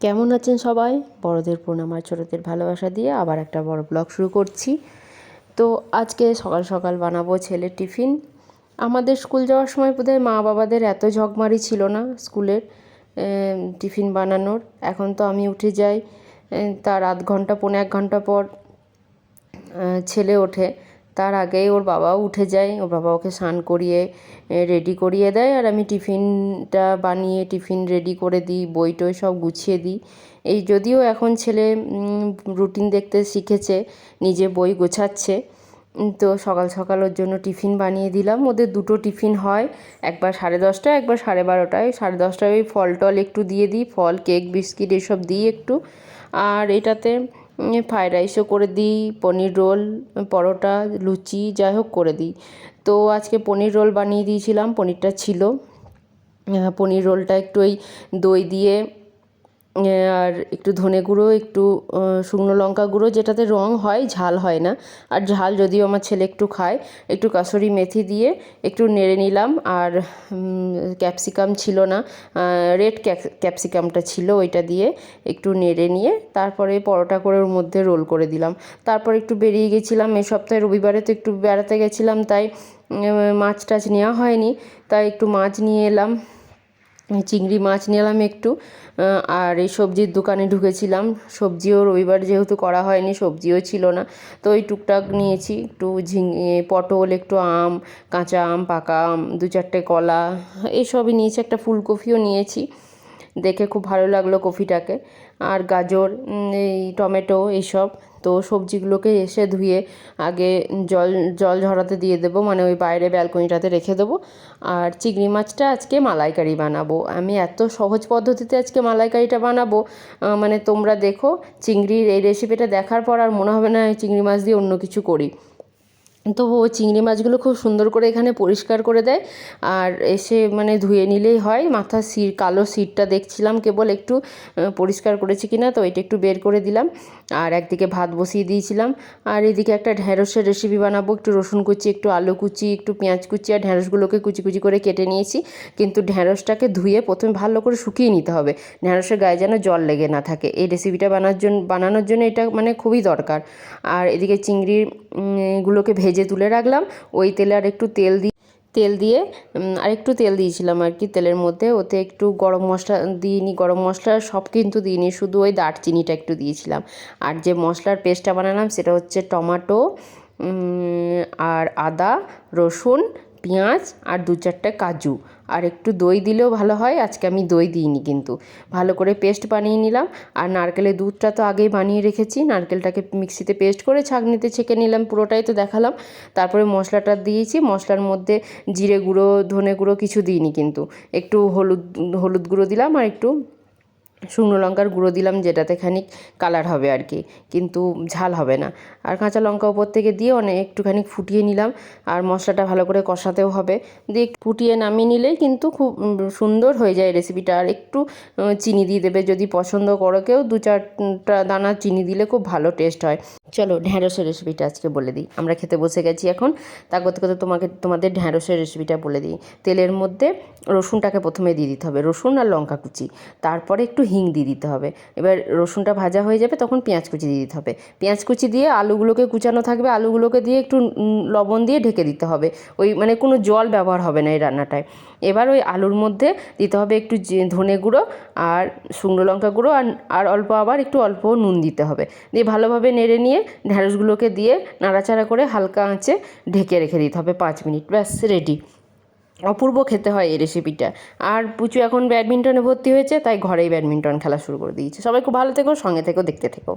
কেমন আছেন সবাই? বড়দের প্রণাম আর ছোটদের ভালোবাসা দিয়ে আবার একটা বড় ব্লগ শুরু করছি। তো আজকে সকাল সকাল বানাবো ছেলের টিফিন। আমাদের স্কুল যাওয়ার সময় বোধহয় মা বাবাদের এত ঝগমারি ছিল না স্কুলের টিফিন বানানোর। এখন তো আমি উঠে যাই, তার আধ ঘন্টা পৌনে 1 ঘন্টা পর ছেলে ওঠে। তার আগেই ওর বাবাও উঠে যায়, ওর বাবা ওকে স্নান করিয়ে রেডি করিয়ে দেয়, আর আমি টিফিনটা বানিয়ে টিফিন রেডি করে দিই, বই টই সব গুছিয়ে দিই। এই যদিও এখন ছেলে রুটিন দেখতে শিখেছে, নিজে বই গোছাচ্ছে, তো সকাল সকাল ওর জন্য টিফিন বানিয়ে দিলাম। ওদের দুটো টিফিন হয়, একবার 10:30টায়, একবার 12:30টায়। 10:30টায় ওই ফল টল একটু দিয়ে দিই, ফল কেক বিস্কিট এসব দিই একটু। আর এটাতে ফ্রাইড রাইসও করে দিই, পনির রোল, পরোটা, লুচি যাই হোক করে দিই। তো আজকে পনির রোল বানিয়ে দিয়েছিলাম, পনিরটা ছিল। পনির রোলটা একটু ওই দই দিয়ে আর একটু ধনে গুঁড়ো, একটু শুকনো লঙ্কা গুঁড়ো, যেটাতে রং হয়, ঝাল হয় না। আর ঝাল যদিও আমার ছেলে একটু খায়, একটু কাসুরি মেথি দিয়ে একটু নেড়ে নিলাম। আর ক্যাপসিকাম ছিল না, রেড ক্যাপসিকামটা ছিল, ওইটা দিয়ে একটু নেড়ে নিয়ে তারপরে পরোটা করে ওর মধ্যে রোল করে দিলাম। তারপর একটু বেরিয়ে গেছিলাম, এই সপ্তাহে রবিবারে তো একটু বেড়াতে গেছিলাম, তাই মাছ টাছ নেওয়া হয়নি, তাই একটু মাছ নিয়ে এলাম, চিংড়ি মাছ নিলাম একটু। আর এই সবজির দোকানে ঢুকেছিলাম, সবজিও রবিবার যেহেতু করা হয়নি, সবজিও ছিল না, তো ওই টুকটাক নিয়েছি, একটু পটল, একটু আম, কাঁচা আম, পাকা আম, 2-4টে কলা, এইসবই নিয়েছি, একটা ফুলকপিও নিয়েছি। দেখে খুব ভালো লাগলো কফিটাকে। আর গাজর, এই টমেটো, এইসব। তো সবজিগুলোকে এসে ধুয়ে আগে জল জল ঝরাতে দিয়ে দেবো, মানে ওই বাইরে ব্যালকনিটাতে রেখে দেবো। আর চিংড়ি মাছটা আজকে মালাইকারি বানাবো আমি, এত সহজ পদ্ধতিতে আজকে মালাইকারিটা বানাবো, মানে তোমরা দেখো চিংড়ির এই রেসিপিটা দেখার পর আর মনে হবে না চিংড়ি মাছ দিয়ে অন্য কিছু করি। তো ও চিংড়ি মাছগুলো খুব সুন্দর করে এখানে পরিষ্কার করে দেয়, আর এসে মানে ধুয়ে নিলেই হয়। মাথার কালো সিটটা দেখছিলাম কেবল একটু পরিষ্কার করেছি কিনা, তো এটা একটু বের করে দিলাম। আর একদিকে ভাত বসিয়ে দিয়েছিলাম, আর এদিকে একটা ঢ্যাঁড়সের রেসিপি বানাবো। একটু রসুন কুচি, একটু আলু কুচি, একটু পেঁয়াজ কুচি, আর ঢ্যাঁড়সগুলোকে কুচি কুচি করে কেটে নিয়েছি। কিন্তু ঢ্যাঁড়সটাকে ধুয়ে প্রথমে ভালো করে শুকিয়ে নিতে হবে, ঢ্যাঁড়সের গায়ে যেন জল লেগে না থাকে। এই রেসিপিটা বানানোর জন্য এটা মানে খুবই দরকার। আর এদিকে চিংড়ির গুলোকে ভেজে তুলে রাখলাম, ওই তেলে আর একটু তেল দিয়ে আর একটু তেল দিয়েছিলাম আর কি তেলের মধ্যে। ওতে একটু গরম মশলা দিইনি, গরম মশলা সব কিন্তু দিইনি, শুধু ওই দারচিনিটা একটু দিয়েছিলাম। আর যে মশলার পেস্টটা বানালাম সেটা হচ্ছে টমেটো, আর আদা, রসুন, পেঁয়াজ, আর 2-4টে কাজু, আর একটু দই দিলেও ভালো হয়। আজকে আমি দই দিইনি, কিন্তু ভালো করে পেস্ট বানিয়ে নিলাম। আর নারকেলের দুধটা তো আগেই বানিয়ে রেখেছি, নারকেলটাকে মিক্সিতে পেস্ট করে ছাঁকনিতে ছেঁকে নিলাম, পুরোটাই তো দেখালাম। তারপরে মশলাটা দিয়েছি, মশলার মধ্যে জিরে গুঁড়ো, ধনে গুঁড়ো কিছু দিইনি, কিন্তু একটু হলুদ গুঁড়ো দিলাম, আর একটু শুকনো লঙ্কার গুঁড়ো দিলাম, যেটাতে খানিক কালার হবে আর কি, কিন্তু ঝাল হবে না। আর কাঁচা লঙ্কা ওপর থেকে দিয়ে একটুখানি ফুটিয়ে নিলাম। আর মশলাটা ভালো করে কষাতেও হবে, দিয়ে ফুটিয়ে নামিয়ে নিলেই কিন্তু খুব সুন্দর হয়ে যায় রেসিপিটা। আর একটু চিনি দিয়ে দেবে যদি পছন্দ করো কেউ, 2-4টা দানা চিনি দিলে খুব ভালো টেস্ট হয়। চলো ঢ্যাঁড়সের রেসিপিটা আজকে বলে দিই, আমরা খেতে বসে গেছি এখন। তা করতে করতে তোমাদের ঢ্যাঁড়সের রেসিপিটা বলে দিই। তেলের মধ্যে রসুনটাকে প্রথমে দিয়ে দিতে হবে, রসুন আর লঙ্কা কুচি, তারপরে একটু হিং দিয়ে দিতে হবে। এবার রসুনটা ভাজা হয়ে যাবে, তখন পেঁয়াজ কুচি দিয়ে দিতে হবে। পেঁয়াজ কুচি দিয়ে আলুগুলোকে কুচানো থাকবে, আলুগুলোকে দিয়ে একটু লবণ দিয়ে ঢেকে দিতে হবে। ওই মানে কোনো জল ব্যবহার হবে না এই রান্নাটায়। এবার ওই আলুর মধ্যে দিতে হবে একটু ধনে গুঁড়ো আর শুকনো লঙ্কা গুঁড়ো, আর অল্প নুন দিতে হবে। দিয়ে ভালোভাবে নেড়ে নিয়ে ঢ্যাঁড়সগুলোকে দিয়ে নাড়াচাড়া করে হালকা আঁচে ঢেকে রেখে দিতে হবে 5 মিনিট, ব্যাস রেডি। অপূর্ব খেতে হয় এই রেসিপিটা। আর পুচু এখন ব্যাডমিন্টনে ভর্তি হয়েছে, তাই ঘরেই ব্যাডমিন্টন খেলা শুরু করে দিয়েছে। সবাই খুব ভালো থেকো, সঙ্গে থেকো, দেখতে থেকো।